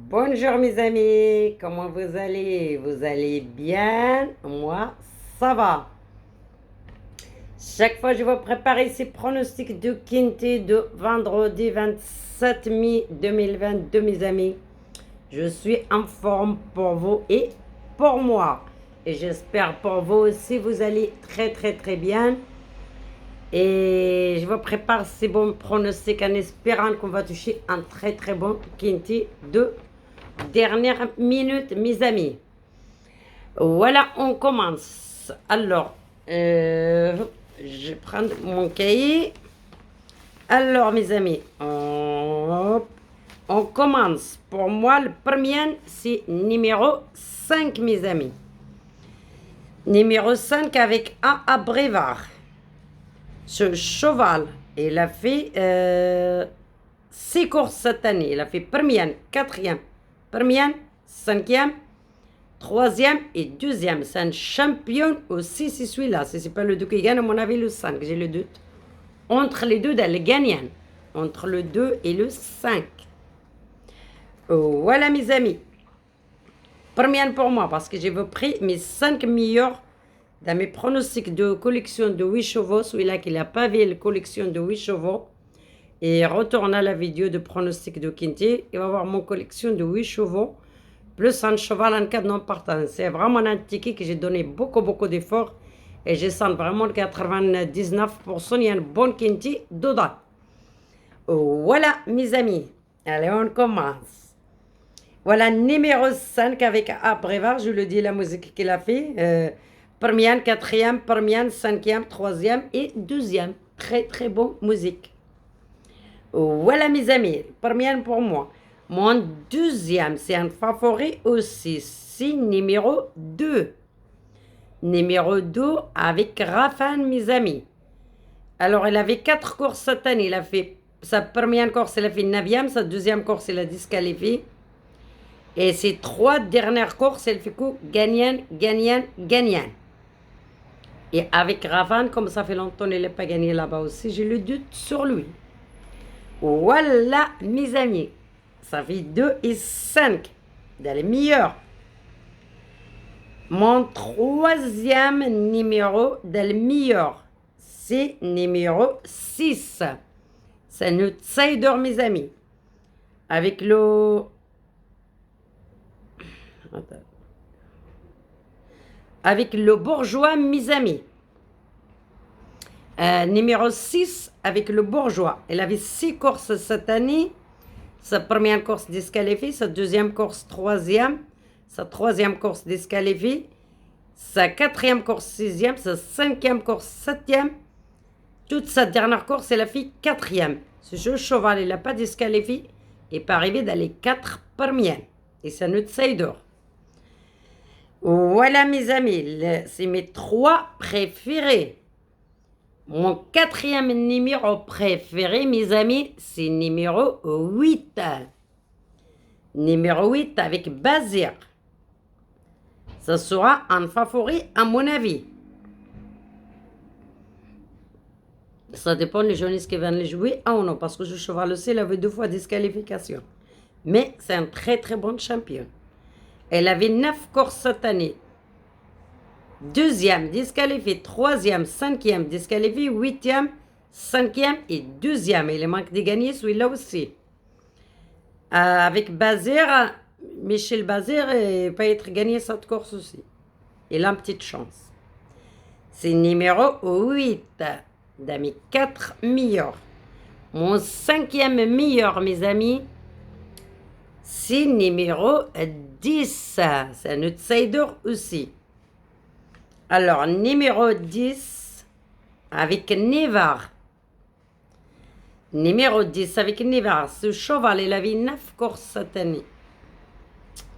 Bonjour mes amis, comment vous allez? Vous allez bien? Moi, ça va. Chaque fois, je vais préparer ces pronostics de Quintet de vendredi 27 mai 2022, mes amis. Je suis en forme pour vous et pour moi. Et j'espère pour vous aussi, vous allez très très très bien. Et je vous prépare ces bons pronostics en espérant qu'on va toucher un très très bon Quintet de dernière minute, mes amis. Voilà, on commence. Alors, je prends mon cahier. Alors, mes amis, on commence. Pour moi, le premier, c'est numéro 5, mes amis. Numéro 5 avec A à Brévard. Ce cheval, il a fait 6 courses cette année. Il a fait première, quatrième, première, cinquième, troisième et deuxième. C'est un champion aussi, c'est celui-là. Si ce n'est pas le 2 qui gagne, à mon avis, le 5. J'ai le doute. Entre les deux, elle gagne. Entre le 2 et le 5. Voilà, mes amis. Première pour moi, parce que j'ai pris mes 5 meilleurs dans mes pronostics de collection de 8 chevaux. Celui-là qui n'a pas vu la collection de 8 chevaux. Et retourne à la vidéo de pronostic de Quintet. Il va voir mon collection de 8 chevaux. Plus un cheval en cas de non partant. C'est vraiment un ticket que j'ai donné beaucoup d'efforts. Et je sens vraiment 99%, il y a une bonne Quintet dedans. Voilà, mes amis. Allez, on commence. Voilà, numéro 5 avec Abrévar. Je le dis, la musique qu'il a fait. Première, quatrième, première, cinquième, troisième et deuxième. Très bon musique. Voilà, mes amis. Première pour moi. Mon deuxième, c'est un favori aussi. C'est numéro 2. Numéro 2 avec Rafan, mes amis. Alors, il avait 4 courses cette année. Il a fait sa première course, il a fait 9e. Sa deuxième course, il a disqualifié. Et ses 3 dernières courses, il fait coup gagnant. Et avec Rafan, comme ça fait longtemps qu'il n'a pas gagné là-bas aussi, j'ai le doute sur lui. Voilà, mes amis. Ça fait 2 et 5. Dans les meilleurs. Mon troisième numéro dans le meilleur, c'est numéro 6. C'est un outsider, mes amis. Avec le... Avec le bourgeois, mes amis. Numéro 6 avec le bourgeois. Elle avait 6 courses cette année. Sa première course disqualifiée, sa deuxième course troisième, sa troisième course disqualifiée, sa quatrième course sixième, sa cinquième course septième. Toute sa dernière course, elle a fait quatrième. Ce cheval, il n'a pas disqualifié. Il n'est pas arrivé dans les 4 premières. Et c'est un outsider. Voilà, mes amis. C'est mes 3 préférés. Mon quatrième numéro préféré, mes amis, c'est numéro 8. Numéro 8 avec Bazir. Ça sera un favori à mon avis. Ça dépend des journalistes qui viennent les jouer. Ah ou non, parce que ce cheval aussi, il avait 2 fois disqualification. Mais c'est un très bon champion. Elle avait 9 courses cette année. Deuxième disqualifié, troisième, cinquième disqualifié, huitième, cinquième et deuxième. Il manque de gagner celui-là aussi. Avec Bazir, Michel Bazir, il peut être gagné cette course aussi. Il a une petite chance. C'est numéro 8 dans mes 4 meilleurs. Mon 5e meilleur, mes amis, c'est numéro 10. C'est un outsider aussi. Alors, numéro 10 avec Nevar. Numéro 10 avec Nevar. Ce cheval, il avait 9 courses cette année.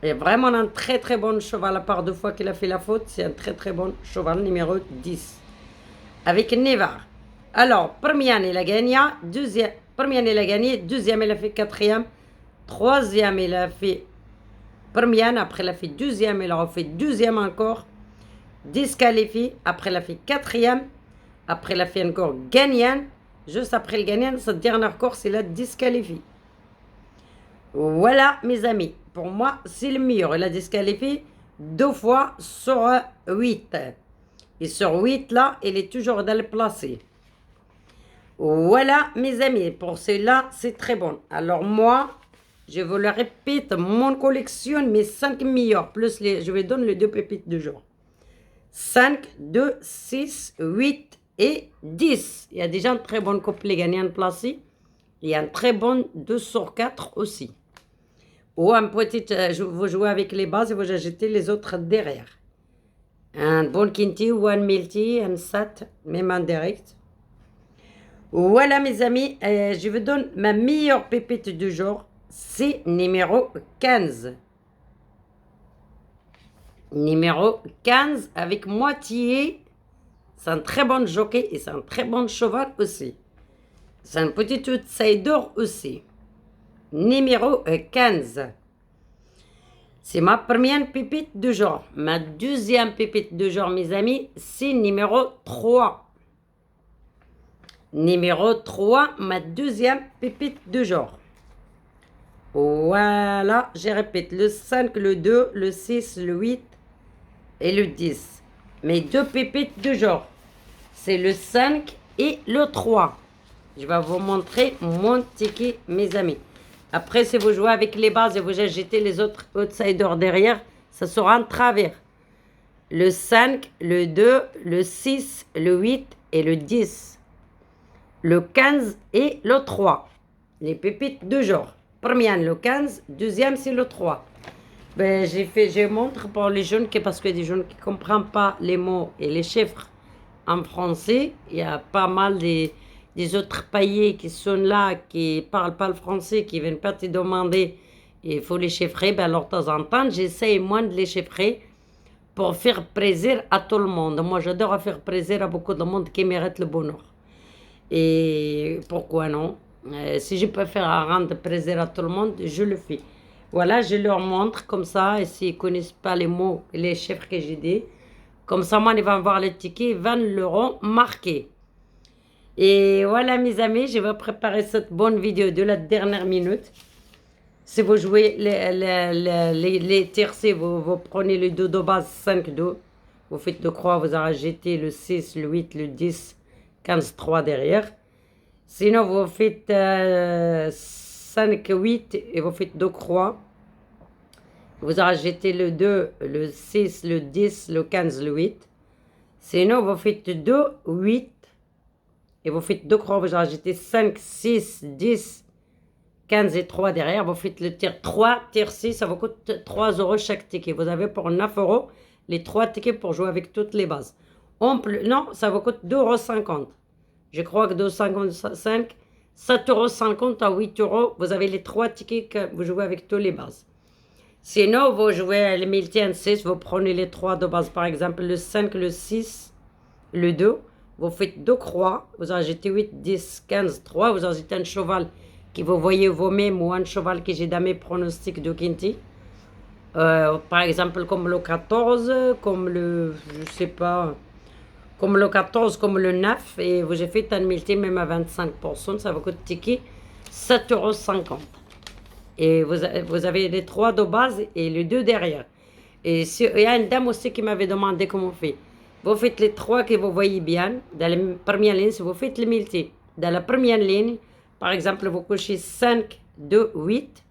Et vraiment un très bon cheval, à part 2 fois qu'il a fait la faute. C'est un très bon cheval, numéro 10. Avec Nevar. Alors, première, il a gagné. Première, il a gagné. Deuxième, il a fait quatrième. Troisième, il a fait première. Après, il a fait deuxième. Il a refait deuxième encore. Disqualifié. Après, il a fait quatrième. Après, il a fait encore gagnant. Juste après le gagnant, sa dernière course, il a disqualifié. Voilà, mes amis. pour moi, c'est le meilleur. Il a disqualifié 2 fois sur 8. Et sur 8, là, il est toujours dans le placé. Voilà, mes amis. Pour cela, c'est très bon. Alors, moi, je vous le répète, mon collection, mes 5 meilleurs, plus je vais donner les 2 pépites du jour. 5, 2, 6, 8 et 10. Il y a déjà un très bon couplet gagnant placé. Il y a un très bon 2 sur 4 aussi. Ou un petit, vous jouez avec les bases et vous ajoutez les autres derrière. Un bon quinti ou un multi, un 7, même en direct. Voilà mes amis, je vous donne ma meilleure pépite du jour. C'est numéro 15. Numéro 15 avec moitié. C'est un très bon jockey et c'est un très bon cheval aussi. C'est un petit outsider aussi. Numéro 15. C'est ma première pépite du jour. Ma deuxième pépite du jour, mes amis, c'est numéro 3. Numéro 3, ma deuxième pépite du jour. Voilà, je répète, le 5, le 2, le 6, le 8 et le 10. Mes 2 pépites du jour, c'est le 5 et le 3. Je vais vous montrer mon ticket, mes amis. Après, si vous jouez avec les bases et vous ajoutez les autres outsiders derrière, ça sera un travers. Le 5, le 2, le 6, le 8 et le 10. Le 15 et le 3. Les pépites du jour. Première, le 15. Deuxième, c'est le 3. Ben, je montre pour les jeunes, parce que des jeunes qui ne comprennent pas les mots et les chiffres en français. Il y a pas mal des autres pays qui sont là, qui ne parlent pas le français, qui ne viennent pas te demander. Il faut les chiffrer. Ben, alors, de temps en temps, j'essaye moins de les chiffrer pour faire plaisir à tout le monde. Moi, j'adore faire plaisir à beaucoup de monde qui mérite le bonheur. Et pourquoi non? Si je peux faire rendre plaisir à tout le monde, je le fais. Voilà, je leur montre comme ça, et s'ils ne connaissent pas les mots et les chiffres que j'ai dit, comme ça, moi, ils vont voir le ticket, 20 l'euro marqué. Et voilà, mes amis, je vais préparer cette bonne vidéo de la dernière minute. Si vous jouez les tiercés, vous prenez le 2 de base, 5-2. Vous faites 2 croix, vous rajoutez le 6, le 8, le 10, 15, 3 derrière. Sinon, vous faites 5, 8 et vous faites 2 croix. Vous rajoutez le 2, le 6, le 10, le 15, le 8. Sinon, vous faites 2, 8 et vous faites 2 croix. Vous rajoutez 5, 6, 10, 15 et 3 derrière. Vous faites le tir 3, tir 6. Ça vous coûte 3 euros chaque ticket. Vous avez pour 9 euros les 3 tickets pour jouer avec toutes les bases. Non, ça vous coûte 2,50 euros. Je crois que 2,55 €, 7,50 € à 8 €, vous avez les 3 tickets que vous jouez avec toutes les bases. Sinon, vous jouez le multi 6, vous prenez les 3 de base, par exemple le 5, le 6, le 2, vous faites 2 croix, vous ajoutez 8, 10, 15, 3, vous ajoutez un cheval que vous voyez vous-même ou un cheval que j'ai dans mes pronostics de Quinty. Par exemple, comme le 14, comme le, je sais pas, comme le 14, comme le 9, et vous avez fait un multi même à 25%, ça vous coûte ticket 7,50 €. Et vous avez les 3 de base et les 2 derrière. Et il y a une dame aussi qui m'avait demandé comment on fait. Vous faites les 3 que vous voyez bien. Dans la première ligne, si vous faites le multi, dans la première ligne, par exemple, vous cochez 5, 2, 8.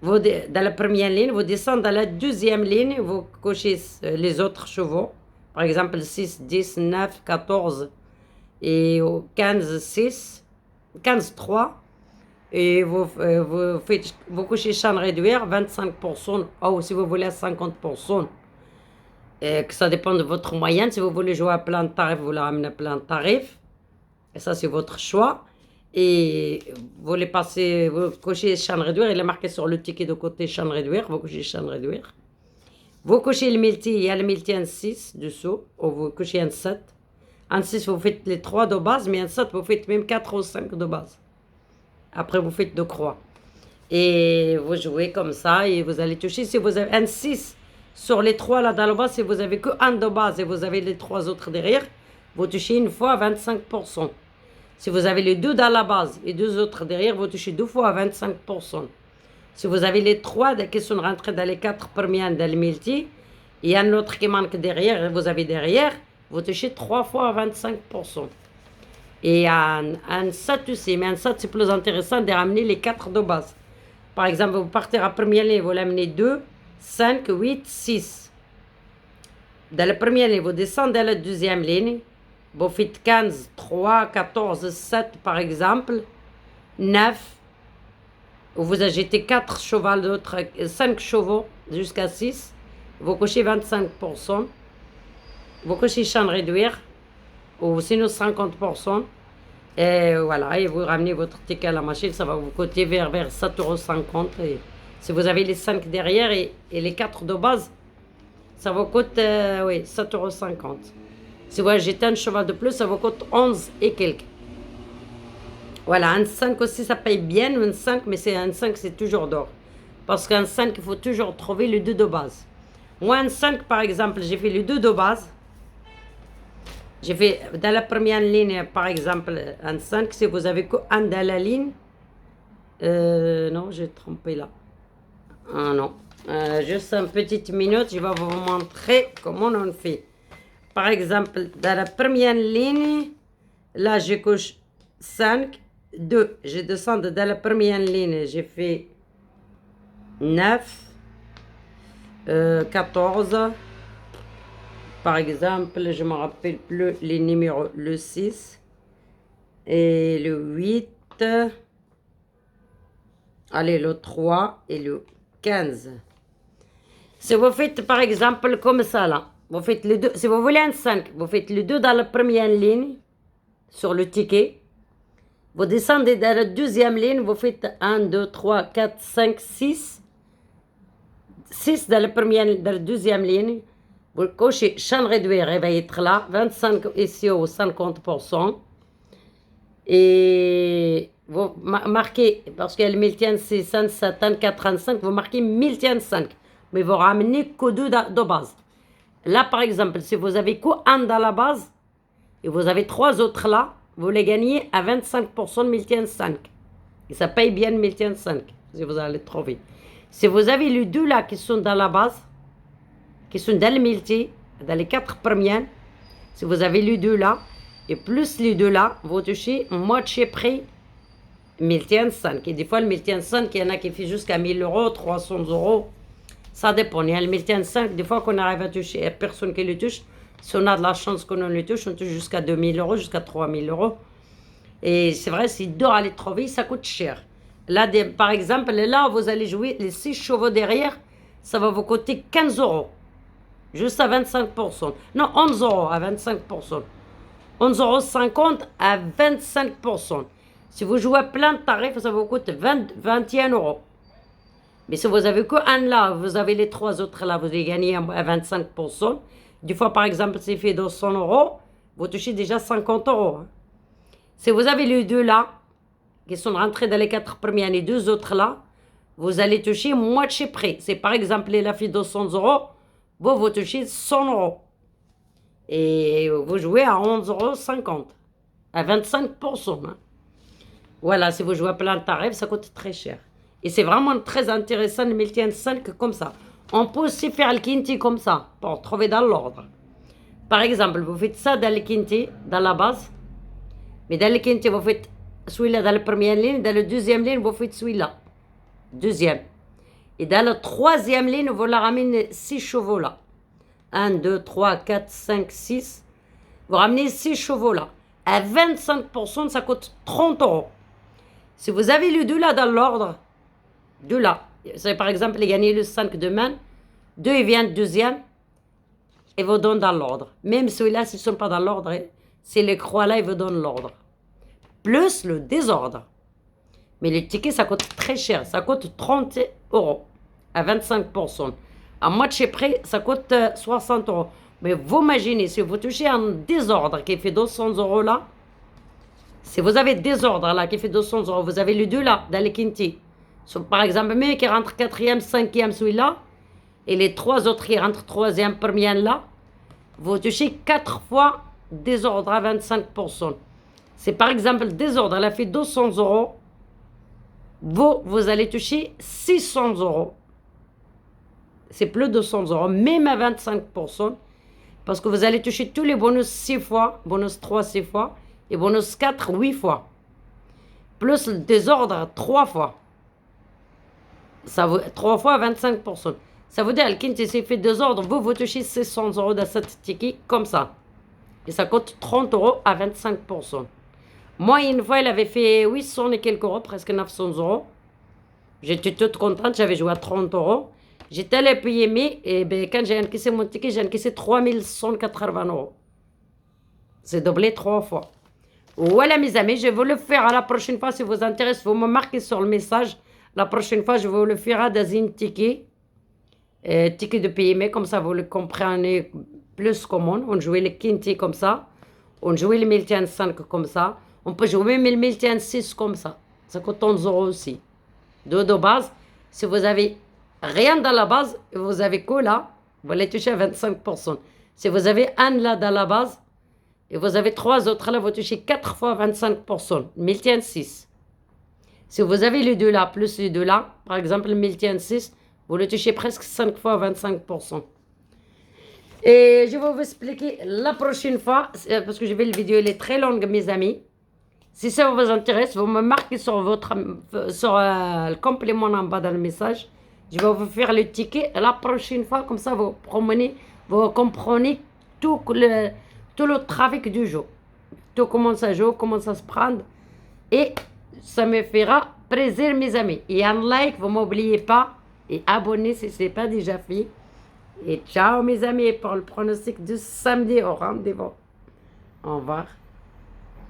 Dans la première ligne, vous descendez dans la deuxième ligne, vous cochez les autres chevaux. Par exemple, 6, 10, 9, 14 et 15, 6, 15, 3. Et vous cochez champ réduire 25%, ou si vous voulez à 50%. Et que ça dépend de votre moyenne. Si vous voulez jouer à plein de tarifs, vous le ramenez à plein de tarifs. Et ça, c'est votre choix. Et vous les passez, vous cochez champ réduire, il est marqué sur le ticket de côté champ réduire, vous cochez champ réduire. Vous cochez le multi, il y a le multi en 6 dessous, ou vous cochez en 7. En 6, vous faites les 3 de base, mais en 7, vous faites même 4 ou 5 de base. Après, vous faites 2 croix. Et vous jouez comme ça, et vous allez toucher. Si vous avez un 6 sur les 3 là dans le bas, si vous avez que un de base et vous avez les 3 autres derrière, vous touchez une fois à 25%. Si vous avez les 2 dans la base et 2 autres derrière, vous touchez 2 fois à 25%. Si vous avez les 3 qui sont rentrés dans les 4 premiers dans le multi, il y a un autre qui manque derrière, et vous avez derrière, vous touchez 3 fois 25%. Et un 7 aussi, mais un 7 c'est plus intéressant de ramener les 4 de base. Par exemple, vous partez à première ligne, vous l'amenez 2, 5, 8, 6. Dans la première ligne, vous descendez dans la deuxième ligne, vous faites 15, 3, 14, 7 par exemple, 9, vous ajoutez 4 chevaux d'autres, 5 chevaux jusqu'à 6, vous cochez 25%, vous cochez champ de réduire, ou sinon 50%, et voilà, et vous ramenez votre ticket à la machine, ça va vous coûter vers 7,50 €. Et si vous avez les 5 derrière et les 4 de base, ça vous coûte oui, 7,50 €. Si vous ajoutez un cheval de plus, ça vous coûte 11 et quelques. Voilà, un 5 aussi, ça paye bien, un 5, mais c'est un 5, c'est toujours d'or. Parce qu'un 5, il faut toujours trouver le 2 de base. Moi, un 5, par exemple, j'ai fait le 2 de base. J'ai fait dans la première ligne, par exemple, un 5, si vous avez qu'un dans la ligne. Non, j'ai trompé là. Ah non. Juste une petite minute, je vais vous montrer comment on fait. Par exemple, dans la première ligne, là, je couche 5, 2. Je descends dans la première ligne, j'ai fait 9, 14. Par exemple, je ne me rappelle plus les numéros, le 6 et le 8. Allez, le 3 et le 15. Si vous faites par exemple comme ça là, vous faites les deux, si vous voulez un 5, vous faites les deux dans la première ligne sur le ticket. Vous descendez dans la deuxième ligne, vous faites 1, 2, 3, 4, 5, 6. 6 dans la deuxième ligne. Vous cochez champ réduire, il va être là, 25 ici au 50%. Et vous marquez, parce que le 1067, 45, vous marquez 1005. Mais vous ramenez que 2 de base. Là, par exemple, si vous avez que 1 dans la base, et vous avez 3 autres là, vous les gagnez à 25% de 1005. Et ça paye bien 1005, si vous allez trouver. Si vous avez les 2 là qui sont dans la base, qui sont dans le multi, dans les 4 premières, si vous avez les 2 là, et plus les 2 là, vous touchez moitié prix 1005. Et des fois, le 1005, il y en a qui fait jusqu'à 1000 €, 300 €. Ça dépend. Il y a le 1005, des fois qu'on arrive à toucher, il n'y a personne qui le touche. Si on a de la chance qu'on le touche, on touche jusqu'à 2000 €, jusqu'à 3000 €. Et c'est vrai, si d'or à les trouver, ça coûte cher. Là, par exemple, là, vous allez jouer les 6 chevaux derrière, ça va vous coûter 15 €. Juste à 25%. Non, 11 € à 25%. 11,50 € à 25%. Si vous jouez plein de tarifs, ça vous coûte 21 €. Mais si vous avez qu'un là, vous avez les 3 autres là, vous allez gagner à 25%. Des fois, par exemple, si fait 200 €, vous touchez déjà 50 €. Si vous avez les 2 là, qui sont rentrés dans les 4 premiers, les 2 autres là, vous allez toucher moitié prix. C'est par exemple, il a fait 200 €, vous touchez 100 €. Et vous jouez à 11,50 €, à 25%. Hein. Voilà, si vous jouez à plein de tarifs, ça coûte très cher. Et c'est vraiment très intéressant le 1005 comme ça. On peut aussi faire le quinti comme ça, pour trouver dans l'ordre. Par exemple, vous faites ça dans le quinti, dans la base. Mais dans le quinti, vous faites celui-là dans la première ligne. Dans la deuxième ligne, vous faites celui-là. Deuxième. Et dans la troisième ligne, vous la ramenez 6 chevaux là. 1, 2, 3, 4, 5, 6. Vous ramenez 6 chevaux là. À 25%, ça coûte 30 €. Si vous avez les 2 là dans l'ordre, 2 là, c'est par exemple, il gagnez le 5 de main, 2 ils viennent deuxième, et vous donnent dans l'ordre. Même ceux-là, s'ils ne sont pas dans l'ordre, c'est les croix là, ils vous donnent l'ordre. Plus le désordre. Mais les tickets, ça coûte très cher. Ça coûte 30 € à 25%. À moitié prix, ça coûte 60 €. Mais vous imaginez, si vous touchez un désordre qui fait 200 € là, si vous avez désordre là qui fait 200 €, vous avez les 2 là, dans les quinti. Par exemple, mais qui rentre 4e, 5e, celui-là, et les 3 autres qui rentrent 3e, 1er là, vous touchez 4 fois désordre à 25%. C'est par exemple désordre, elle a fait 200 €. vous allez toucher 600 euros. C'est plus de 100 euros, même à 25%, parce que vous allez toucher tous les bonus 6 fois, bonus 3 6 fois, et bonus 4 8 fois. Plus le désordre 3 fois. Ça vaut 3 fois 25%. Ça veut dire que si fait désordre, vous touchez 600 euros de cette ticket comme ça. Et ça coûte 30 euros à 25%. Moi, une fois, elle avait fait 800 et quelques euros, presque 900 euros. J'étais toute contente, j'avais joué à 30 euros. J'étais allé payer, mais quand j'ai encaissé mon ticket, j'ai encaissé 3180 euros. C'est doublé 3 fois. Voilà, mes amis, je vais vous le faire à la prochaine fois. Si vous intéresse, vous me marquez sur le message. La prochaine fois, je vais vous le faire dans un ticket. Ticket de PME, comme ça, vous le comprenez plus comment. On jouait le quintet comme ça. On jouait le multi 5 comme ça. On peut jouer même le multi 6 comme ça. Ça coûte 11 euros aussi. De base, si vous avez rien dans la base, et vous avez quoi là, vous allez toucher à 25%. Si vous avez un là dans la base, et vous avez 3 autres là, vous touchez 4 fois 25%. 1006. Si vous avez les deux là, plus les deux là, par exemple le 1006, vous le touchez presque 5 fois 25%. Et je vais vous expliquer la prochaine fois, parce que je vais la vidéo, elle est très longue, mes amis. Si ça vous intéresse, vous me marquez sur le complément en bas dans le message. Je vais vous faire le ticket la prochaine fois, comme ça vous comprenez tout le trafic du jeu. Tout comment ça joue, comment ça se prend. Et ça me fera plaisir, mes amis. Et un like, vous m'oubliez pas. Et abonnez si ce n'est pas déjà fait. Et ciao, mes amis, pour le pronostic du samedi au rendez-vous. Au revoir.